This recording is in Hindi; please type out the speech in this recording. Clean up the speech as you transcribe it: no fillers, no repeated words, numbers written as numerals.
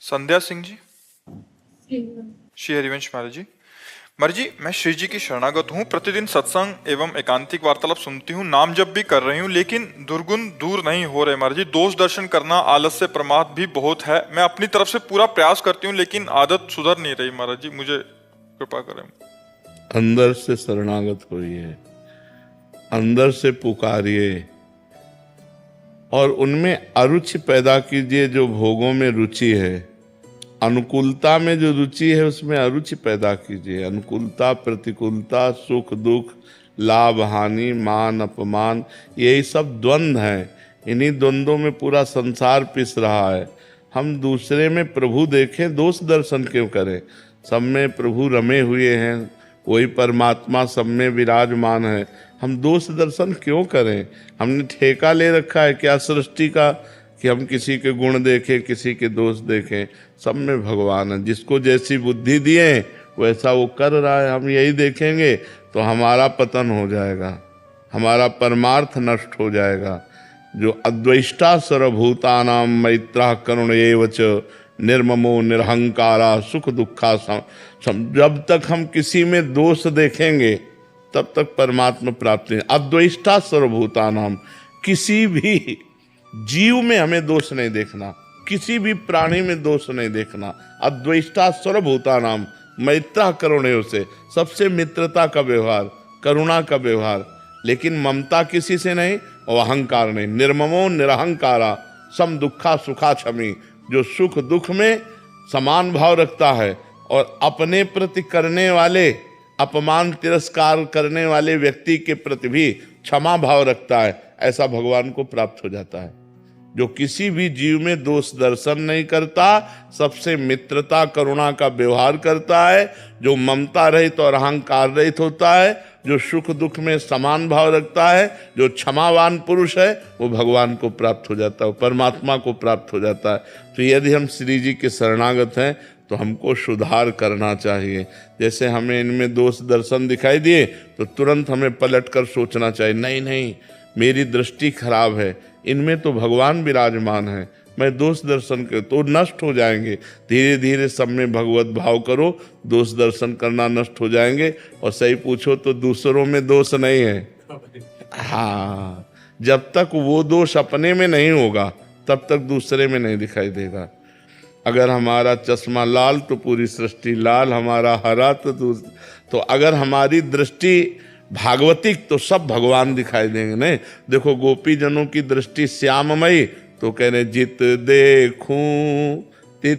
संध्या सिंह जी। श्री हरिवंश महाराज जी। महाराज जी, मैं श्री जी की शरणागत हूँ। प्रतिदिन सत्संग एवं एकांतिक वार्तालाप सुनती हूँ, नाम जप भी कर रही हूँ, लेकिन दुर्गुण दूर नहीं हो रहे महाराज जी। दोष दर्शन करना, आलस्य, प्रमाद भी बहुत है। मैं अपनी तरफ से पूरा प्रयास करती हूँ, लेकिन आदत सुधर नहीं रही महाराज जी, मुझे कृपा करें। अंदर से शरणागत होइए, अंदर से पुकारिए और उनमें अरुचि पैदा कीजिए। जो भोगों में रुचि है, अनुकूलता में जो रुचि है उसमें अरुचि पैदा कीजिए। अनुकूलता, प्रतिकूलता, सुख दुख, लाभ हानि, मान अपमान, यही सब द्वंद्व हैं। इन्हीं द्वंद्वों में पूरा संसार पिस रहा है। हम दूसरे में प्रभु देखें, दोष दर्शन क्यों करें? सब में प्रभु रमे हुए हैं, वही परमात्मा सब में विराजमान है। हम दोष दर्शन क्यों करें? हमने ठेका ले रखा है क्या सृष्टि का कि हम किसी के गुण देखें, किसी के दोष देखें? सब में भगवान है। जिसको जैसी बुद्धि दिए वैसा वो कर रहा है। हम यही देखेंगे तो हमारा पतन हो जाएगा, हमारा परमार्थ नष्ट हो जाएगा। जो अद्वैष्टा सर्वभूतानां मैत्रः करुण एव च निर्ममो निरहंकारा सुख दुखा जब तक हम किसी में दोष देखेंगे तब तक परमात्मा प्राप्ति नहीं। अद्वैष्टा सर्वभूतानां, किसी भी जीव में हमें दोष नहीं देखना, किसी भी प्राणी में दोष नहीं देखना। अद्वैष्टा सर्वभूतानां मैत्रः करुणेव से, सबसे मित्रता का व्यवहार, करुणा का व्यवहार, लेकिन ममता किसी से नहीं और अहंकार नहीं। निर्ममो निरहंकारा सम दुखा सुखा क्षमी, जो सुख दुख में समान भाव रखता है और अपने प्रति करने वाले, अपमान तिरस्कार करने वाले व्यक्ति के प्रति भी क्षमा भाव रखता है, ऐसा भगवान को प्राप्त हो जाता है। जो किसी भी जीव में दोष दर्शन नहीं करता, सबसे मित्रता करुणा का व्यवहार करता है, जो ममता रहित और अहंकार रहित होता है, जो सुख दुख में समान भाव रखता है, जो क्षमावान पुरुष है, वो भगवान को प्राप्त हो जाता है, परमात्मा को प्राप्त हो जाता है। तो यदि हम श्री जी के शरणागत हैं तो हमको सुधार करना चाहिए। जैसे हमें इनमें दोष दर्शन दिखाई दिए तो तुरंत हमें पलट कर सोचना चाहिए, नहीं नहीं, मेरी दृष्टि खराब है, इनमें तो भगवान विराजमान है, मैं दोष दर्शन कर तो नष्ट हो जाएंगे। धीरे धीरे सब में भगवत भाव करो, दोष दर्शन करना नष्ट हो जाएंगे। और सही पूछो तो दूसरों में दोष नहीं है। हाँ, जब तक वो दोष अपने में नहीं होगा तब तक दूसरे में नहीं दिखाई देगा। अगर हमारा चश्मा लाल तो पूरी सृष्टि लाल, हमारा हरा तो अगर हमारी दृष्टि भागवतिक तो सब भगवान दिखाई देंगे। नहीं, देखो गोपी जनों की दृष्टि श्याममयी तो कह रहे जित देखूं